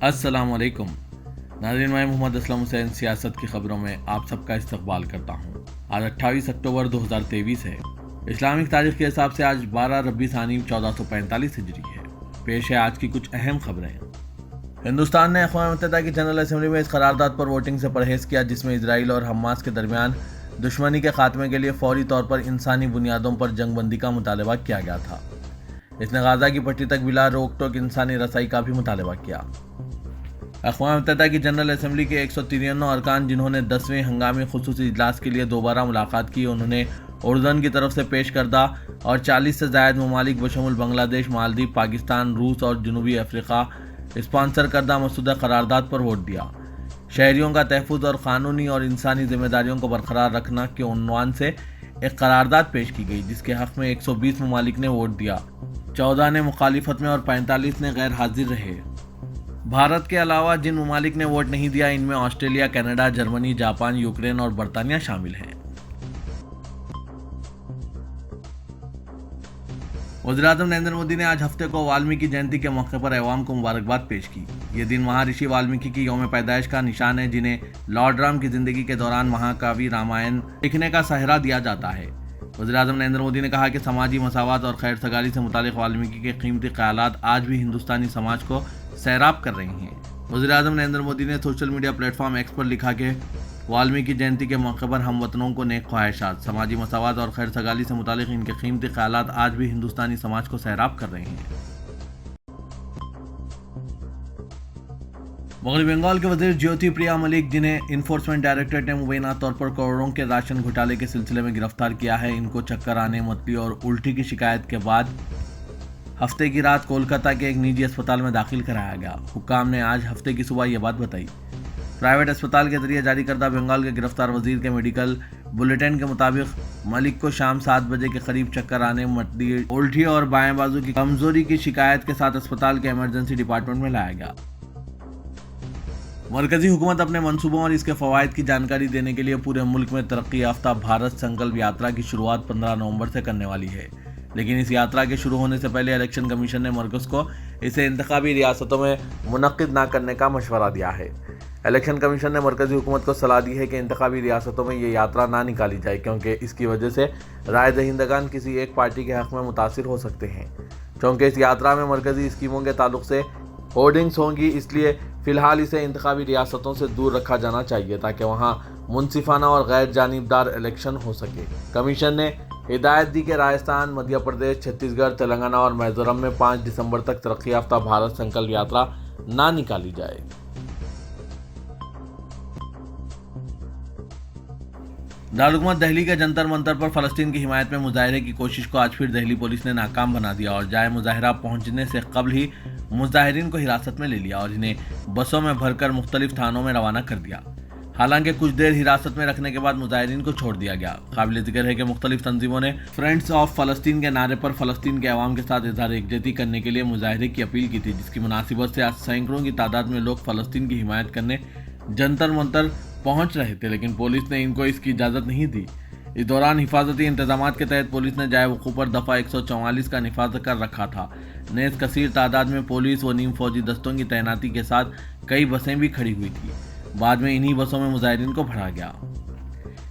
السلام علیکم ناظرین، میں محمد اسلم حسین سیاست کی خبروں میں آپ سب کا استقبال کرتا ہوں۔ آج 28 اکتوبر 2023 ہے۔ اسلامک تاریخ کے حساب سے آج 12 ربیع ثانی 1445 ہجری ہے۔ پیش ہے آج کی کچھ اہم خبریں۔ ہندوستان نے اقوام متحدہ کی جنرل اسمبلی میں اس قرارداد پر ووٹنگ سے پرہیز کیا جس میں اسرائیل اور حماس کے درمیان دشمنی کے خاتمے کے لیے فوری طور پر انسانی بنیادوں پر جنگ بندی کا مطالبہ کیا گیا تھا۔ اس نے غزہ کی پٹی تک بلا روک ٹوک انسانی رسائی کا بھی مطالبہ کیا۔ اقوام متحدہ کی جنرل اسمبلی کے 193 ارکان جنہوں نے 10ویں ہنگامی خصوصی اجلاس کے لیے دوبارہ ملاقات کی، انہوں نے اردن کی طرف سے پیش کردہ اور 40 سے زائد ممالک بشمول بنگلہ دیش، مالدیپ، پاکستان، روس اور جنوبی افریقہ اسپانسر کردہ مسودہ قرارداد پر ووٹ دیا۔ شہریوں کا تحفظ اور قانونی اور انسانی ذمہ داریوں کو برقرار رکھنا کے عنوان سے ایک قرارداد پیش کی گئی جس کے حق میں 120 ممالک نے ووٹ دیا، 14 نے مخالفت میں اور 45 نے غیر حاضر رہے۔ بھارت کے علاوہ جن ممالک نے ووٹ نہیں دیا ان میں Australia, Canada, Germany, Japan, Ukraine اور برطانیہ شامل ہیں۔ وزیراعظم نریندر مودی نے آج ہفتے کو والمیکی جینتی کے موقع پر عوام کو مبارکباد پیش کی۔ یہ دن مہارشی والمیکی کی یوم پیدائش کا نشان ہے جنہیں لارڈ رام کی زندگی کے دوران مہاکاوی رامائن لکھنے کا سہرا دیا جاتا ہے۔ وزیراعظم نریندر مودی نے کہا کہ سماجی مساوات اور خیر سگالی سے متعلق والمیکی کے قیمتی خیالات آج بھی ہندوستانی سماج کو سیراب کر رہی ہیں۔ وزیراعظم نریندر مودی نے social media platform X پر لکھا کہ والمیکی جینتی کے موقع پر ہم وطنوں کو نیک خواہشات۔ سماجی مساوات اور خیر سگالی سے متعلق ان کے قیمتی خیالات آج بھی ہندوستانی سماج کو سیراب کر رہے ہیں۔ مغربی بنگال کے وزیر جیوتی پریا ملک، جنہیں انفورسمنٹ ڈائریکٹریٹ نے مبینہ طور پر کروڑوں کے راشن گھوٹالے کے سلسلے میں گرفتار کیا ہے، ان کو چکر آنے، متلی اور الٹی کی شکایت کے بعد ہفتے کی رات کولکاتہ کے ایک نجی اسپتال میں داخل کرایا گیا۔ حکام نے آج ہفتے کی صبح یہ بات بتائی۔ پرائیویٹ اسپتال کے ذریعے جاری کردہ بنگال کے گرفتار وزیر کے میڈیکل بلیٹن کے مطابق ملک کو شام 7 بجے کے قریب چکر آنے، متلی، الٹی اور بائیں بازو کی کمزوری کی شکایت کے ساتھ اسپتال کے ایمرجنسی ڈپارٹمنٹ میں لایا گیا۔ مرکزی حکومت اپنے منصوبوں اور اس کے فوائد کی جانکاری دینے کے لیے پورے ملک میں ترقی یافتہ بھارت سنکلپ یاترا کی شروعات 15 نومبر سے کرنے والی ہے، لیکن اس یاترا کے شروع ہونے سے پہلے الیکشن کمیشن نے مرکز کو اسے انتخابی ریاستوں میں منعقد نہ کرنے کا مشورہ دیا ہے۔ الیکشن کمیشن نے مرکزی حکومت کو صلاح دی ہے کہ انتخابی ریاستوں میں یہ یاترا نہ نکالی جائے کیونکہ اس کی وجہ سے رائے دہندگان کسی ایک پارٹی کے حق میں متاثر ہو سکتے ہیں۔ چونکہ اس یاترا میں مرکزی اسکیموں کے تعلق سے ہورڈنگز ہوں گی، اس لیے فی الحال اسے انتخابی ریاستوں سے دور رکھا جانا چاہیے تاکہ وہاں منصفانہ اور غیر جانبدار الیکشن ہو سکے۔ کمیشن نے ہدایت دی کہ راجستھان، مدھیہ پردیش، چھتیس گڑھ، تلنگانہ اور میزورم میں 5 دسمبر تک ترقی یافتہ بھارت سنکلپ یاترا نہ نکالی جائے۔ دارالحکومت دہلی کے جنتر منتر پر فلسطین کی حمایت میں مظاہرے کی کوشش کو آج پھر دہلی پولیس نے ناکام بنا دیا اور جائے مظاہرہ پہنچنے سے قبل ہی مظاہرین کو حراست میں لے لیا اور انہیں بسوں میں بھر کر مختلف تھانوں میں روانہ کر دیا۔ حالانکہ کچھ دیر حراست میں رکھنے کے بعد مظاہرین کو چھوڑ دیا گیا۔ قابل ذکر ہے کہ مختلف تنظیموں نے فرینڈز آف فلسطین کے نعرے پر فلسطین کے عوام کے ساتھ اظہار یکجہتی کرنے کے لیے مظاہرے کی اپیل کی تھی، جس کی مناسبت سے آج سینکڑوں کی تعداد میں لوگ فلسطین کی حمایت کرنے جنتر منتر پہنچ رہے تھے، لیکن پولیس نے ان کو اس کی اجازت نہیں دی۔ اس دوران حفاظتی انتظامات کے تحت پولیس نے جائے وقوع پر دفعہ 144 کا نفاذ کر رکھا تھا۔ نیز کثیر تعداد میں پولیس و نیم فوجی دستوں کی تعیناتی کے ساتھ کئی بسیں بھی کھڑی ہوئی تھیں۔ بعد میں انہی بسوں میں مظاہرین کو بھرا گیا۔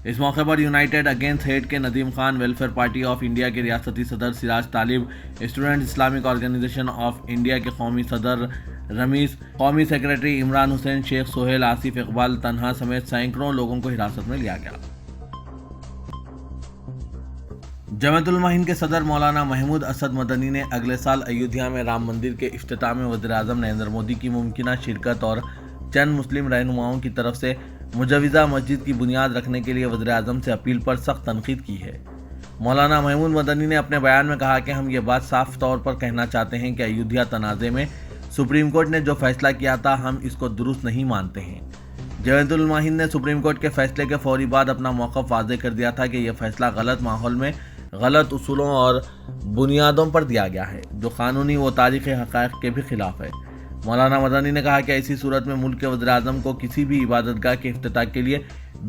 اس موقع پر یونائیٹڈ اگینسٹ ہیٹ کے Nadeem Khan, welfare party of India کے ریاستی صدر Siraj Talib, student Islamic organisation of India کے قومی صدر رمیز، قومی سیکریٹری عمران حسین، شیخ سہیل، آصف اقبال تنہا سمیت سینکڑوں لوگوں کو حراست میں لیا گیا۔ جمعیت علماء ہند کے صدر مولانا محمود اسد مدنی نے اگلے سال ایودھیا میں رام مندر کے افتتاح میں وزیراعظم نریندر مودی کی ممکنہ شرکت اور چند مسلم رہنماؤں کی طرف سے مجوزہ مسجد کی بنیاد رکھنے کے لیے وزیراعظم سے اپیل پر سخت تنقید کی ہے۔ مولانا محمود مدنی نے اپنے بیان میں کہا کہ ہم یہ بات صاف طور پر کہنا چاہتے ہیں کہ ایودھیا تنازع میں سپریم کورٹ نے جو فیصلہ کیا تھا ہم اس کو درست نہیں مانتے ہیں۔ جمعیت علماء ہند نے سپریم کورٹ کے فیصلے کے فوری بعد اپنا موقف واضح کر دیا تھا کہ یہ فیصلہ غلط ماحول میں غلط اصولوں اور بنیادوں پر دیا گیا ہے جو قانونی و تاریخی حقائق کے بھی خلاف ہے۔ مولانا مدنی نے کہا کہ ایسی صورت میں ملک کے وزیر اعظم کو کسی بھی عبادت گاہ کے افتتاح کے لیے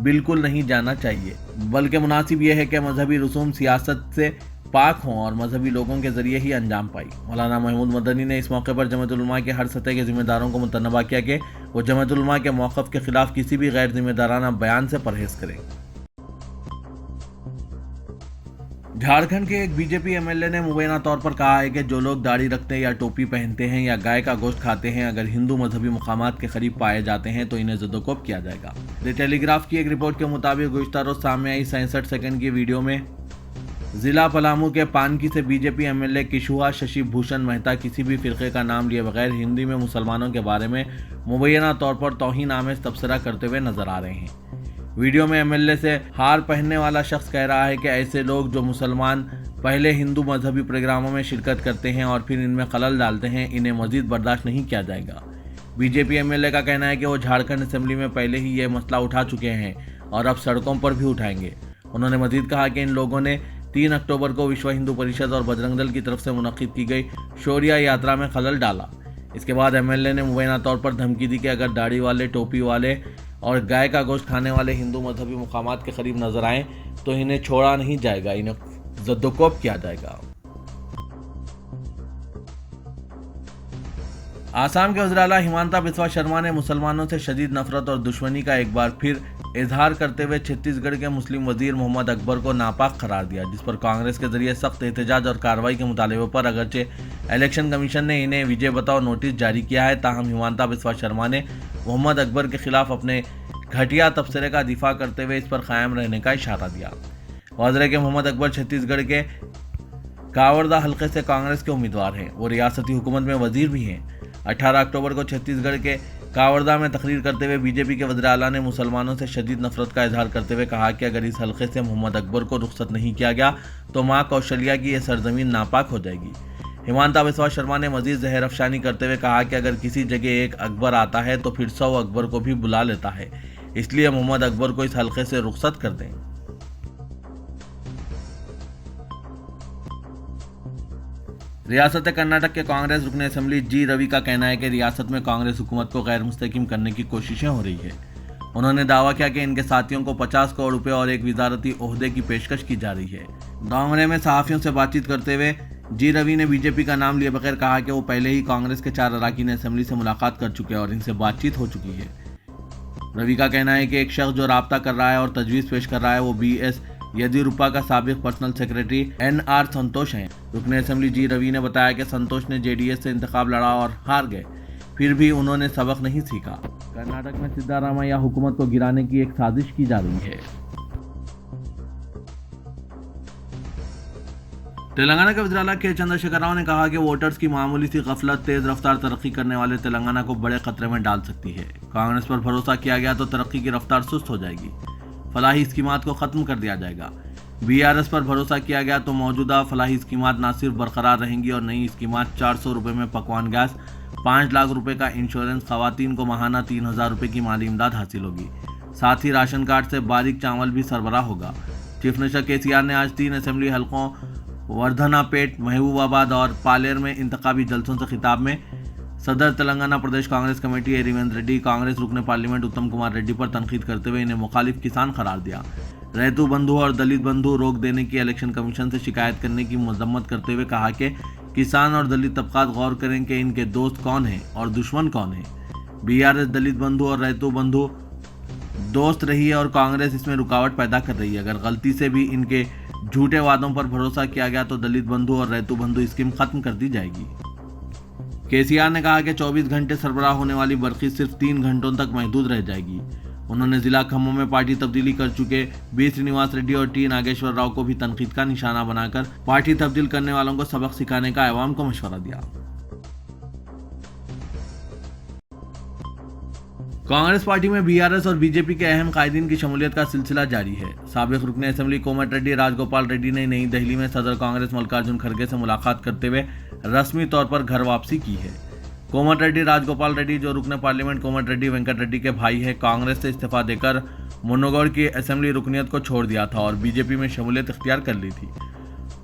بالکل نہیں جانا چاہیے، بلکہ مناسب یہ ہے کہ مذہبی رسوم سیاست سے پاک ہوں اور مذہبی لوگوں کے ذریعے ہی انجام پائی۔ مولانا محمود مدنی نے اس موقع پر جمعیت العلماء کے ہر سطح کے ذمہ داروں کو متنبہ کیا کہ وہ جمعیت العلماء کے موقف کے خلاف کسی بھی غیر ذمہ دارانہ بیان سے پرہیز کریں۔ جھارکھنڈ کے ایک B J P M L A نے مبینہ طور پر کہا ہے کہ جو لوگ داڑھی رکھتے یا ٹوپی پہنتے ہیں یا گائے کا گوشت کھاتے ہیں اگر ہندو مذہبی مقامات کے قریب پائے جاتے ہیں تو انہیں زد و کوب کیا جائے گا۔ دی ٹیلی گراف کی ایک رپورٹ کے مطابق گزشتہ روز سامنے آئی 66 سیکنڈ کی ویڈیو میں ضلع پلامو کے پانکی سے B J P M L A Kushwaha Shashi Bhushan Mehta کسی بھی فرقے کا نام لیے بغیر ہندی میں مسلمانوں کے بارے میں مبینہ طور پر توہین آمیز تبصرہ کرتے ہوئے نظر آ رہے ہیں۔ ویڈیو میں ایم ایل اے سے ہار پہننے والا شخص کہہ رہا ہے کہ ایسے لوگ جو مسلمان پہلے ہندو مذہبی پروگراموں میں شرکت کرتے ہیں اور پھر ان میں خلل ڈالتے ہیں انہیں مزید برداشت نہیں کیا جائے گا۔ B J P M L A کا کہنا ہے کہ وہ جھارکھنڈ اسمبلی میں پہلے ہی یہ مسئلہ اٹھا چکے ہیں اور اب سڑکوں پر بھی اٹھائیں گے۔ انہوں نے مزید کہا کہ ان لوگوں نے 3 اکتوبر کو وشو ہندو پریشد اور بجرنگ دل کی طرف سے منعقد کی گئی شوریہ یاترا میں خلل ڈالا۔ اس کے بعد ایم ایل اے نے مبینہ طور پر دھمکی دی کہ اگر داڑھی والے، ٹوپی والے اور گائے کا گوشت کھانے والے ہندو مذہبی مقامات کے قریب نظر آئیں تو انہیں چھوڑا نہیں جائے گا، انہیں زد و کوب کیا جائے گا۔ آسام کے وزیر اعلیٰ ہمانتا بسوا شرما نے مسلمانوں سے شدید نفرت اور دشمنی کا ایک بار پھر اظہار کرتے ہوئے چھتیس گڑھ کے مسلم وزیر محمد اکبر کو ناپاک قرار دیا، جس پر کانگریس کے ذریعے سخت احتجاج اور کارروائی کے مطالبے پر اگرچہ الیکشن کمیشن نے انہیں وجے بتاؤ نوٹس جاری کیا ہے، تاہم ہمانتا بسوا شرما نے محمد اکبر کے خلاف اپنے گھٹیا تبصرے کا دفاع کرتے ہوئے اس پر قائم رہنے کا اشارہ دیا۔ واضح ہے کہ محمد اکبر چھتیس گڑھ کے کاوردہ حلقے سے کانگریس کے امیدوار ہیں، وہ ریاستی حکومت میں وزیر بھی ہیں۔ 18 اکتوبر کو چھتیس گڑھ کے کاوردہ میں تقریر کرتے ہوئے بی جے پی کے وزیر اعلیٰ نے مسلمانوں سے شدید نفرت کا اظہار کرتے ہوئے کہا کہ اگر اس حلقے سے محمد اکبر کو رخصت نہیں کیا گیا تو ماں کوشلیہ کی یہ سرزمین ناپاک ہو جائے گی۔ ہمانتا بسوا شرما نے مزید زہر افشانی کرتے ہوئے کہا کہ اگر کسی جگہ ایک اکبر آتا ہے تو پھر 100 اکبر کو بھی بلا لیتا ہے، اس لیے محمد اکبر کو اس حلقے سے رخصت کر دیں۔ ریاست کرناٹک کے کانگریس رکن اسمبلی جی روی کا کہنا ہے کہ ریاست میں کانگریس حکومت کو غیر مستحکم کرنے کی کوششیں ہو رہی ہے۔ انہوں نے دعویٰ کیا کہ ان کے ساتھیوں کو 50 کروڑ روپے اور ایک وزارتی عہدے کی پیشکش کی جا رہی ہے۔ دانگڑے میں صحافیوں سے بات چیت کرتے ہوئے جی روی نے بی جے پی کا نام لیے بغیر کہا کہ وہ پہلے ہی کانگریس کے 4 اراکین اسمبلی سے ملاقات کر چکے اور ان سے بات چیت ہو چکی ہے۔ روی کا کہنا ہے کہ ایک شخص جو رابطہ کر رہا ہے اور تجویز پیش کر رہا ہے وہ بی ایس یدیورپا کا سابق پرسنل سیکرٹری این آر سنتوش ہیں۔ رکن اسمبلی جی روی نے بتایا کہ سنتوش نے جے ڈی ایس سے انتخاب لڑا اور ہار گئے، پھر بھی انہوں نے سبق نہیں سیکھا۔ کرناٹک میں سدھارامیا حکومت کو گرانے کی ایک سازش کی جا رہی ہے۔ تلنگانہ کے وزیر اعلیٰ کے چندر شیکھر راؤ نے کہا کہ ووٹرز کی معمولی سی غفلت تیز رفتار ترقی کرنے والے تلنگانہ کو بڑے خطرے میں ڈال سکتی ہے۔ کانگریس پر بھروسہ کیا گیا تو ترقی کی رفتار سست ہو جائے گی، فلاحی اسکیمات کو ختم کر دیا جائے گا۔ بی آر ایس پر بھروسہ کیا گیا تو موجودہ فلاحی اسکیمات نہ صرف برقرار رہیں گی اور نئی اسکیمات 400 روپے میں پکوان گیس، 5 لاکھ روپے کا انشورنس، خواتین کو ماہانہ 3000 روپے کی مالی امداد حاصل ہوگی، ساتھ ہی راشن کارڈ سے باریک چاول بھی سربراہ ہوگا۔ چیف منسٹر کے سی آر نے آج 3 اسمبلی حلقوں وردھنا پیٹ، محبوب آباد اور پالیر میں انتخابی جلسوں سے خطاب میں صدر تلنگانہ پردیش کانگریس کمیٹی ریونت ریڈی، کانگریس رکن پارلیمنٹ اتم کمار ریڈی پر تنقید کرتے ہوئے انہیں مخالف کسان قرار دیا۔ ریتو بندھو اور دلت بندھو روک دینے کی الیکشن کمیشن سے شکایت کرنے کی مذمت کرتے ہوئے کہا کہ کسان اور دلت طبقات غور کریں کہ ان کے دوست کون ہیں اور دشمن کون ہیں۔ Be R S Dalit Bandhu اور ریتو بندھو دوست رہی ہے اور کانگریس اس میں رکاوٹ پیدا کر رہی ہے۔ اگر غلطی سے بھی ان کے جھوٹے وعدوں پر بھروسہ کیا گیا تو دلت بندھو اور ریتو بندھو اسکیم ختم کر دی جائے گی۔ کے سی آر نے کہا کہ 24 گھنٹے سربراہ ہونے والی برقی صرف 3 گھنٹوں تک محدود رہ جائے گی۔ انہوں نے ضلع کھمم میں پارٹی تبدیلی کر چکے بی سرینواس ریڈی اور ٹی ناگیشور راؤ کو بھی تنقید کا نشانہ بنا کر پارٹی تبدیل کرنے والوں کو سبق سکھانے کا عوام کو مشورہ دیا۔ کانگریس پارٹی میں بی آر ایس اور بی جے پی کے اہم قائدین کی شمولیت کا سلسلہ جاری ہے۔ سابق رکن اسمبلی کومٹ ریڈی راج گوپال ریڈی نے نئی دہلی میں صدر کانگریس ملکارجن کھڑگے سے ملاقات کرتے ہوئے رسمی طور پر گھر واپسی کی ہے۔ کومٹ ریڈی راج گوپال ریڈی جو رکن پارلیمنٹ کومٹ ریڈی وینکٹ ریڈی کے بھائی ہے، کانگریس سے استعفیٰ دے کر منوگڑ کی اسمبلی رکنیت کو چھوڑ دیا تھا اور بی جے پی میں شمولیت اختیار کر لی تھی۔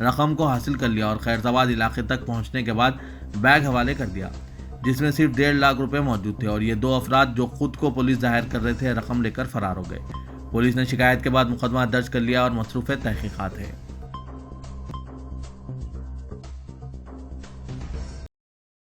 رقم کو حاصل کر لیا اور خیرزآباد علاقے تک پہنچنے کے بعد بیگ حوالے کر دیا، جس میں صرف 1.5 لاکھ روپے موجود تھے، اور یہ 2 افراد جو خود کو پولیس ظاہر کر رہے تھے رقم لے کر فرار ہو گئے۔ پولیس نے شکایت کے بعد مقدمہ درج کر لیا اور مصروف تحقیقات ہے۔